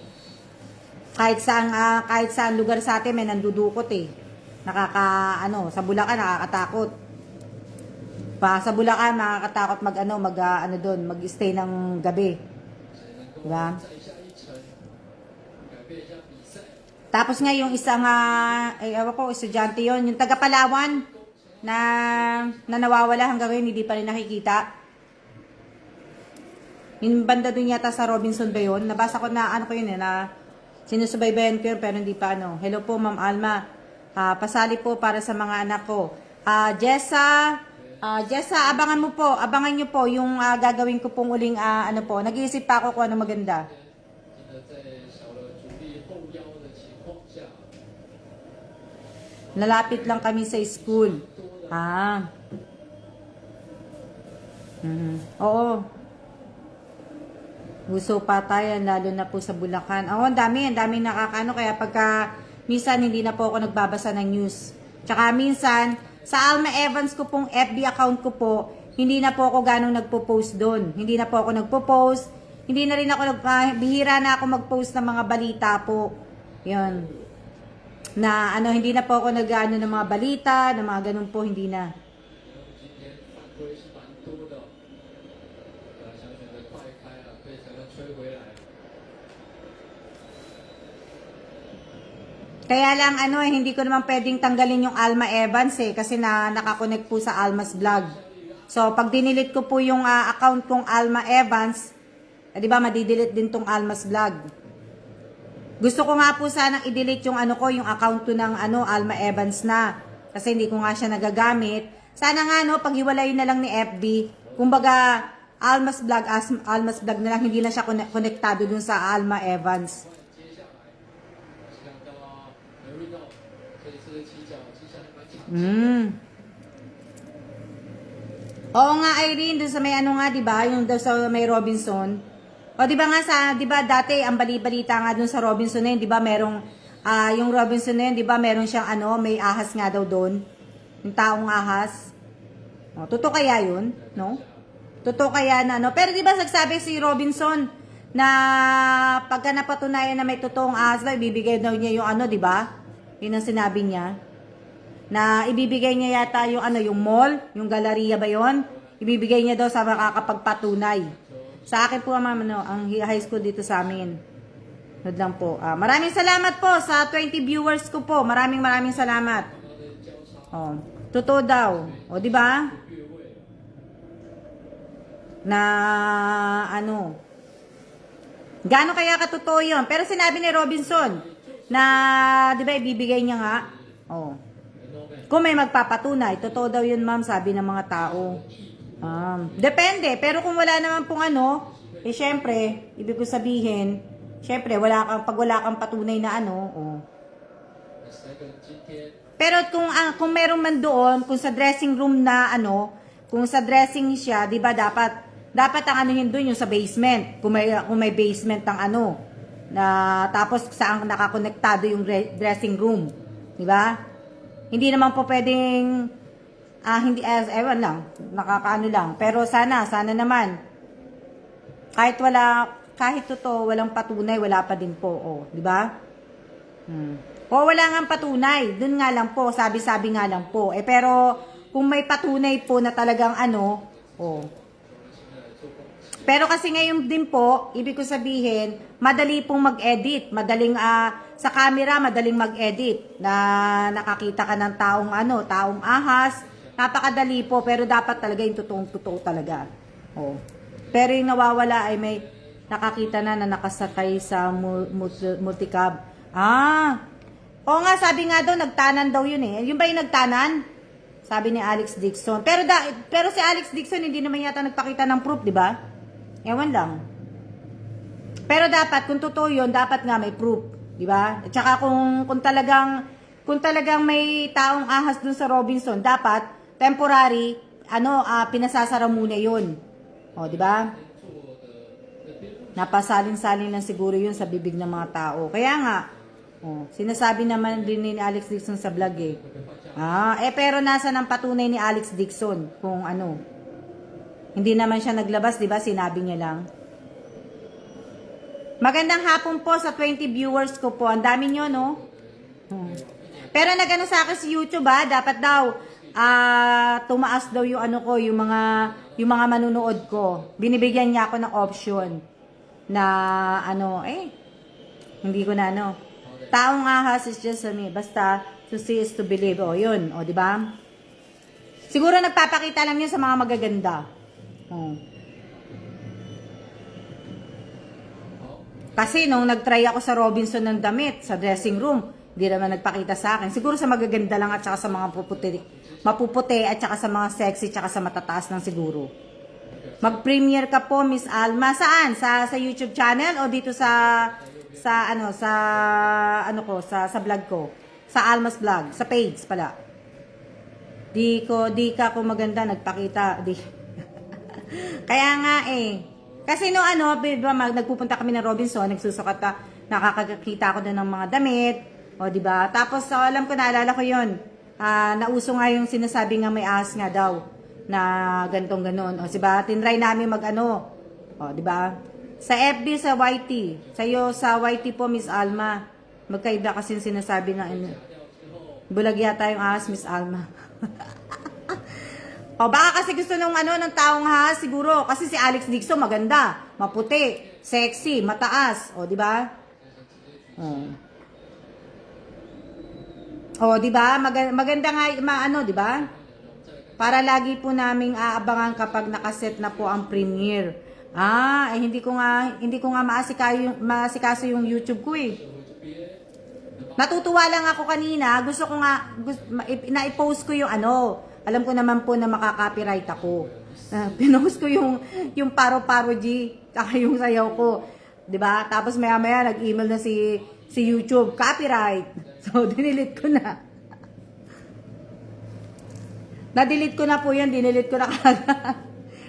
S1: Kahit saan lugar sa atin may nandudukot eh. Sa Bulacan nakakatakot. Sa Bulacan nakakatakot mag-stay ng gabi. Diba? Tapos nga yung isang, estudyante yon, yung taga Palawan na nawawala hanggang ngayon, hindi pa rin nakikita. Yung banda dun yata sa Robinson ba yun? Nabasa ko na, na sinusubaybayan ko yun, pero hindi pa Hello po, Ma'am Alma. Pasali po para sa mga anak ko. Jessa, abangan nyo po yung gagawin ko pong uling, nag-iisip pa ako kung ano maganda. Lalapit lang kami sa school. Oo. Gusto patayan, lalo na po sa Bulacan. Ang dami nakakano, kaya pagka minsan hindi na po ako nagbabasa ng news. Tsaka minsan, sa Alma Evans ko pong FB account ko po, hindi na po ako ganong nagpo-post doon. Hindi na po ako nagpo-post. Hindi na rin ako bihira na ako mag-post ng mga balita po. Yun. Hindi na po ako nag-ano ng mga balita, ng mga ganun po, hindi na. Kaya lang hindi ko naman pwedeng tanggalin yung Alma Evans kasi nakakonect po sa Alma's Vlog. So pag dinilit ko po yung account kong Alma Evans, di ba madidelete din tong Alma's Vlog. Gusto ko nga po sanang i-delete yung yung account ko ng Alma Evans na kasi hindi ko nga siya nagagamit. Sana nga paghiwalayin na lang ni FB. Kumbaga Alma's Vlog na lang, hindi na siya konektado dun sa Alma Evans. Oo nga, Irene, doon sa may di ba? Yung doon sa may Robinson. O di ba nga di ba dati ang bali-balita nga doon sa Robinson na yun, di ba merong yung Robinson na yun, di ba meron siyang may ahas nga daw doon. Yung taong ahas. O, totoo kaya yun, no? Totoo kaya na pero di ba nagsabi si Robinson na pagka napatunayan na may totoong ahas daw, ibibigay daw niya yung di ba? Yun ang sinabi niya. Na ibibigay niya yata yung yung mall, yung galleria ba yon? Ibibigay niya daw sa makakapagpatunay. Sa akin po ang high school dito sa amin. Nood lang po. Maraming salamat po sa 20 viewers ko po. Maraming salamat. Oh, totoo daw. O, di ba? Na, ano, gaano kaya katotoo yun? Pero sinabi ni Robinson, na, di ba, ibibigay niya nga. Oh. Kung may magpapatunay, totoo daw yun, ma'am, sabi ng mga tao. Depende. Pero kung wala naman pong ano, eh, syempre, ibig ko sabihin, syempre, pag wala kang patunay na ano, oh. Pero kung meron man doon, kung sa dressing room na ano, kung sa dressing siya, 'di ba dapat ang anuhin doon yung sa basement. Kung may basement ang ano, na tapos saan nakakonektado yung dressing room, 'di ba? Hindi naman po pwedeng hindi ewan lang, nakakaano lang. Pero sana naman kahit totoo, walang patunay, wala pa din po, oh, 'di ba? O wala nga patunay, dun nga lang po, sabi-sabi nga lang po. Eh pero kung may patunay po na talagang ano, oh. Pero kasi ngayon din po, ibig ko sabihin, madali pong mag-edit, madaling sa camera madaling mag-edit na nakakita ka ng taong ahas, napakadali po, pero dapat talaga yung totoong-totoo talaga. Oh. Pero yung nawawala ay may nakakita na nakasakay sa multicab. Oo nga, sabi nga daw, nagtanan daw yun eh. Yung ba yung nagtanan? Sabi ni Alex Dixon. Pero si Alex Dixon, hindi naman yata nagpakita ng proof, di ba? Ewan lang. Pero dapat, kung totoo yun, dapat nga may proof, di ba? At saka kung talagang may taong ahas dun sa Robinson, dapat, temporary, pinasasara muna yun. O, di ba? Napasalin-salin lang siguro yun sa bibig ng mga tao. Kaya nga, sinasabi naman din ni Alex Dixon sa vlog eh. Pero nasa ng patunay ni Alex Dixon kung ano. Hindi naman siya naglabas, di ba? Sinabi niya lang. Magandang hapon po sa 20 viewers ko po. Ang dami nyo, no? Pero nagano sa akin si YouTube, dapat daw tumaas daw yung ano ko, yung mga manunood ko. Binibigyan niya ako ng option na hindi ko na taong ahas is just basta to see is to believe. O, yun. O, di ba? Siguro nagpapakita lang yun sa mga magaganda. Kasi nung nagtry ako sa Robinson ng damit, sa dressing room, hindi naman nagpakita sa akin. Siguro sa magaganda lang at saka sa mga mapuputi at saka sa mga sexy at saka sa matataas lang siguro. Mag-premiere ka po, Miss Alma. Saan? Sa YouTube channel o dito sa vlog ko? Sa Alma's Vlog, sa page pala. Di ka ako maganda nagpakita. Kaya nga eh. Kasi nagpupunta kami ng Robinson, nagsusukat ka, nakakakita ako doon ng mga damit, o di ba? Tapos naalala ko 'yon. Nauso nga yung sinasabi nga may ahas nga daw na gantong ganon. O diba? Tinry namin o diba? Sa FB, sa YT. Sa YT po, Miss Alma. Magkaiba kasi yung sinasabi na bulag yata yung ahas, Miss Alma. O baka kasi gusto ng taong ahas siguro. Kasi si Alex Dixon maganda, maputi, sexy, mataas. O diba? O diba? Maganda nga, diba? Para lagi po naming aabangan kapag nakaset na po ang premiere. Hindi ko nga maasikaso yung YouTube ko eh. Natutuwa lang ako kanina, gusto ko nga na-post ko yung alam ko naman po na makaka-copyright ako. Pinost ko yung paro-parody, saka yung sayaw ko. 'Di ba? Tapos maya-maya nag-email na si YouTube, copyright. So dinilit ko na. Na-delete ko na po yan, dinilit ko na kagad.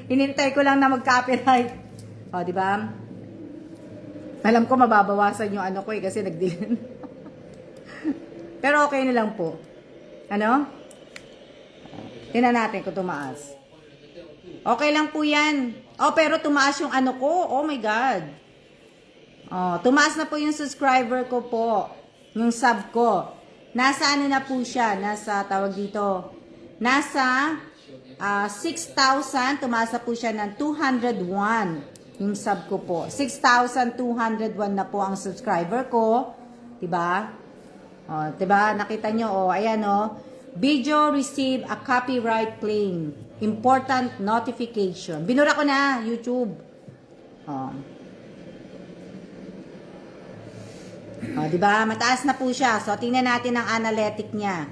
S1: Hinintay ko lang na mag-copyright. O, di ba? Alam ko mababawasan yung ko kasi nag-delete. Pero okay na lang po. Tingnan natin kung tumaas. Okay lang po yan. Pero tumaas yung ko. Oh my God. Tumaas na po yung subscriber ko po. Yung sub ko. Nasa na po siya? Nasa, tawag dito, nasa 6,000, tumasa po siya ng 201 yung sub ko po. 6,201 na po ang subscriber ko. Diba? Diba? Nakita nyo, ayan
S4: Video receive a copyright claim. Important notification. Binura ko na, YouTube. Oh. Oh, di ba? Mataas na po siya. So, tingnan natin ang analytic niya.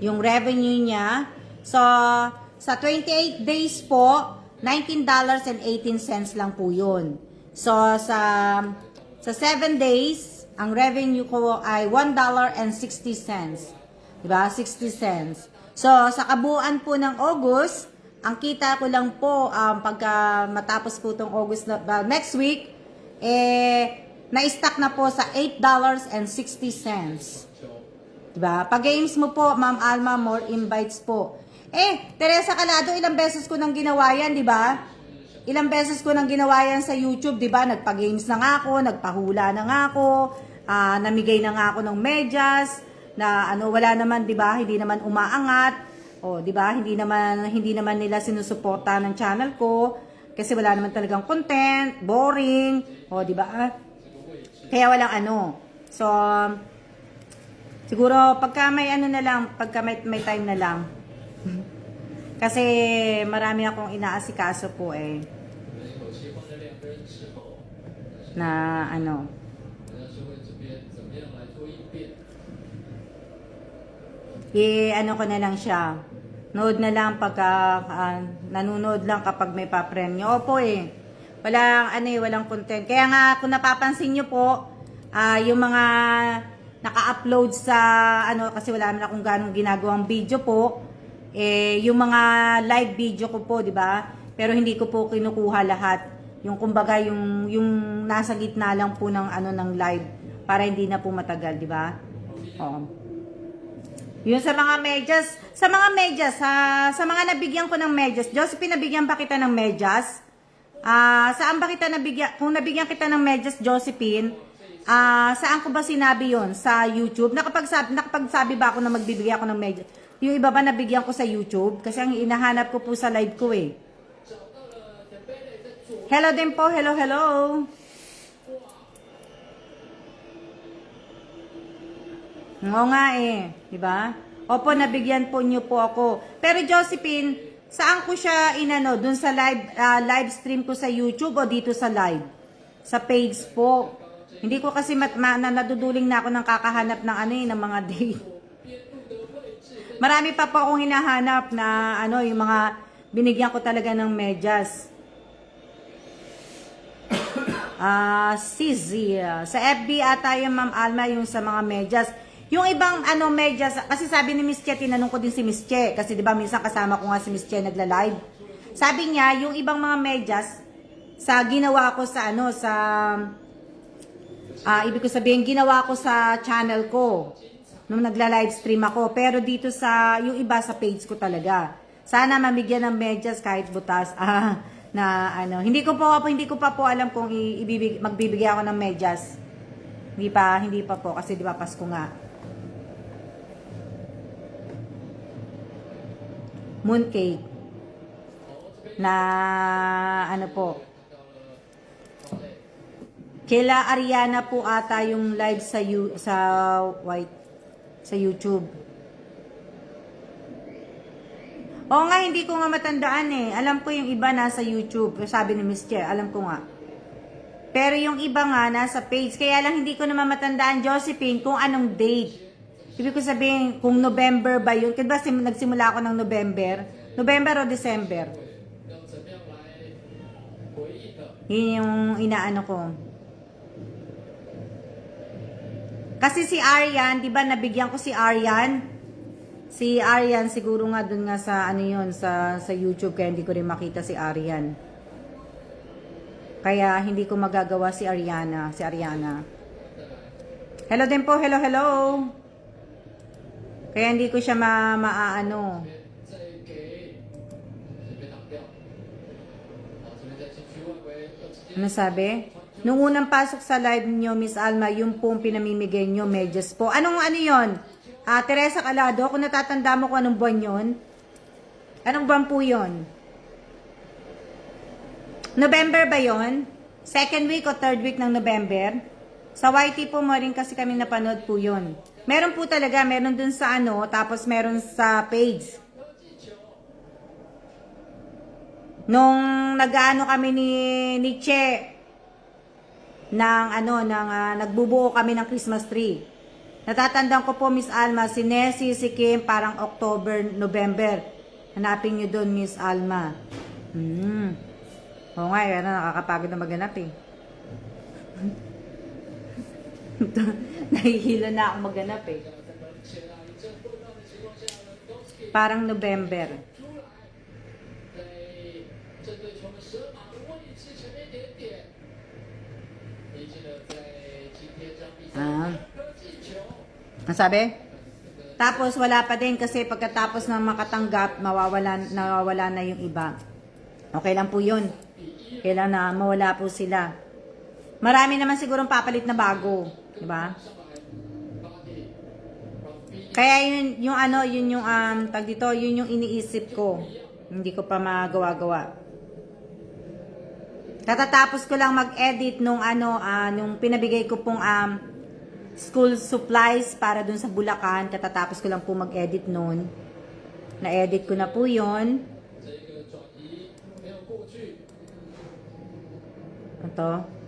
S4: Yung revenue niya. So, sa 28 days po, $19.18 lang po yun. So, sa 7 days, ang revenue ko ay $1.60. Diba? 60 cents. So, sa kabuuan po ng August, ang kita ko lang po, pagka matapos po itong August next week, na-stack na po sa $8.60. Diba? Pag games mo po, Ma'am Alma, more invites po. Teresa Calado, ilang beses ko nang ginawa yan, diba? Ilang beses ko nang ginawa yan sa YouTube, diba? Nagpa-games na nga ako, nagpahula na nga ako, namigay na nga ako ng medyas, na wala naman, 'di ba? Hindi naman umaangat. O, 'di ba? Hindi naman nila sinusuporta ng channel ko kasi wala naman talagang content, boring, o 'di ba? Kaya walang So siguro pagka may na lang, pagka may time na lang. Kasi marami akong inaasikaso po na ko na lang siya. Nood na lang pagka nanonood lang kapag may pa-premyo. Opo walang content. Kaya nga kung napapansin nyo po, yung mga naka-upload sa kasi wala naman akong ganong ginagawang video po, yung mga live video ko po, di ba? Pero hindi ko po kinukuha lahat. Yung kumbaga yung nasa gitna lang po ng ng live para hindi na po matagal, di ba? Oo. Yun sa mga medyas, sa mga nabigyan ko ng medyas. Josephine, nabigyan pa kita ng medyas? Saan ba kita nabigyan? Kung nabigyan kita ng medyas, Josephine, saan ko ba sinabi yon? Sa YouTube? Nakapagsabi ba ako na magbibigay ako ng medyas? Yung iba ba nabigyan ko sa YouTube? Kasi ang inahanap ko po sa live ko Hello din po, hello. Oo nga di ba? Opo, nabigyan po niyo po ako. Pero Josephine, saan ko siya dun sa live stream ko sa YouTube o dito sa live? Sa page po. Hindi ko kasi naduduling na ako ng kakahanap ng ng mga date. Marami pa po akong hinahanap na yung mga binigyan ko talaga ng medyas. Sa FB ata yung Ma'am Alma yung sa mga medyas. Yung ibang medyas, kasi sabi ni Miss Che, tinanong ko din si Miss Che, kasi di ba minsan kasama ko nga si Miss Che nagla-live. Sabi niya, yung ibang mga medyas, sa ginawa ko ibig ko sabihin, ginawa ko sa channel ko, nung nagla-live stream ako. Pero dito yung iba sa page ko talaga. Sana mamigyan ng medyas kahit butas. Hindi ko pa po alam kung magbibigay ako ng medyas. Hindi pa po, kasi di ba Pasko nga. Mooncake na po kila Ariana po ata yung live sa YouTube. Oo nga, hindi ko nga matandaan alam ko yung iba nasa YouTube, sabi ni Miss Che, alam ko nga, pero yung iba nga nasa page, kaya lang hindi ko naman matandaan, Josephine, kung anong date. Ibig ko sabihin, kung November ba yun? Kasi nagsimula ako ng November o December? Yun yung inaano ko. Kasi si Arian, di ba nabigyan ko si Arian? Si Arian, siguro nga dun nga sa sa YouTube, kaya hindi ko rin makita si Arian. Kaya hindi ko magagawa si Ariana. Hello din po, hello. Kaya hindi ko siya maaano. Ano sabi? Nung unang pasok sa live niyo, Miss Alma, yung pong pinamimigay niyo, medyas po. Anong yon? Teresa Calado, kung natatanda mo kung anong buwan yon? Anong buwan po yon? November ba yon? Second week o third week ng November? Sa YT po mo rin kasi kami napanood po yun. Meron po talaga, meron dun sa ano, tapos meron sa page. Nung nag-ano kami ni Che, nagbubuo kami ng Christmas tree. Natatandaan ko po, Miss Alma, si Nessie, si Kim, parang October, November. Hanapin nyo doon, Miss Alma. Oo nga, nakakapagod na maghanap eh. Nahihila na ako maghanap eh. Parang November. Ang sabi? Tapos wala pa din kasi pagkatapos ng makatanggap, nawawala na yung iba. Okay lang po yun. Kailan na mawala po sila. Marami naman sigurong papalit na bago. Diba? Kaya yun yung tag dito, yun yung iniisip ko. Hindi ko pa magawa-gawa. Katatapos ko lang mag-edit nung pinabigay ko pong school supplies para dun sa Bulacan. Katatapos ko lang po mag-edit noon. Na-edit ko na po yun. Ito.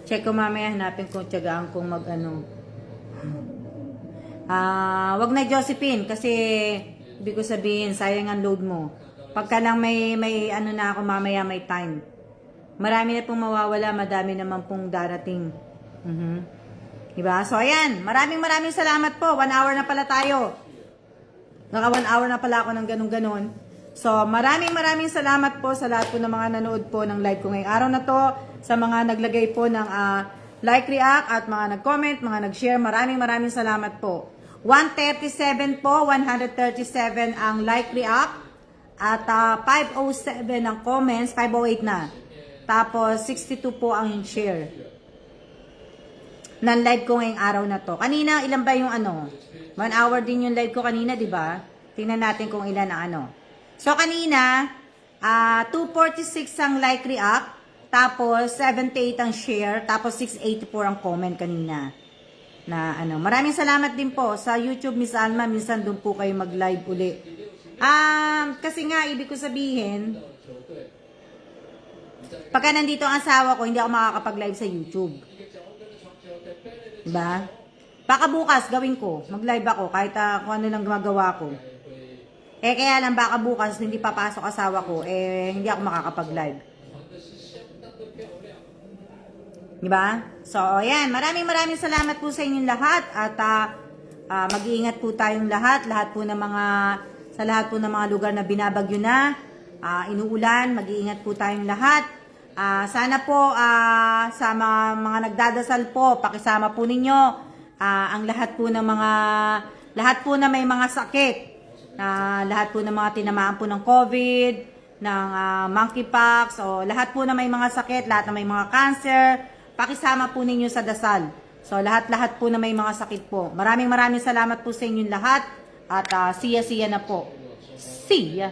S4: Check ko mamaya, hanapin ko, tiyagaan kong wag na Josephine, kasi ibig ko sabihin, sayang ang load mo. Pagka lang may na ako mamaya, may time. Marami na pong mawawala, madami naman pong darating. Diba? So, ayan. Maraming salamat po. 1 hour na pala tayo. Naka 1 hour na pala ako ng ganun-ganon. So, maraming salamat po sa lahat po ng mga nanood po ng live ko ngayong araw na to. Sa mga naglagay po ng like, react, at mga nag-comment, mga nag-share. Maraming salamat po. 137 po, 137 ang like, react. At 507 ang comments, 508 na. Tapos, 62 po ang share. Ng live ko ngayong araw na to. Kanina, ilan ba yung 1 hour din yung live ko kanina, di ba? Tingnan natin kung ilan ang So, kanina, 246 ang like react, tapos 78 ang share, tapos 684 ang comment kanina. Maraming salamat din po sa YouTube, Miss Alma. Minsan doon po kayo mag-live uli. Kasi nga, ibig ko sabihin, pagka nandito ang asawa ko, hindi ako makakapag-live sa YouTube. Diba? Baka bukas gawin ko, mag-live ako kahit kung ano lang gumagawa ko. Kaya lang baka bukas hindi papasok asawa ko, hindi ako makakapag-live. Diba? So, ayan, maraming salamat po sa inyong lahat at mag-iingat po tayong lahat po ng sa lahat po ng mga lugar na binabagyo na, inuulan, mag-iingat po tayong lahat. Sana po sa mga nagdadasal po, pakisama po ninyo ang lahat po na may mga sakit, lahat po ng mga tinamaan po ng COVID, ng monkeypox, o lahat po na may mga sakit, lahat na may mga cancer, pakisama po ninyo sa dasal. So lahat po na may mga sakit po. Maraming salamat po sa inyong lahat at siya na po. See ya!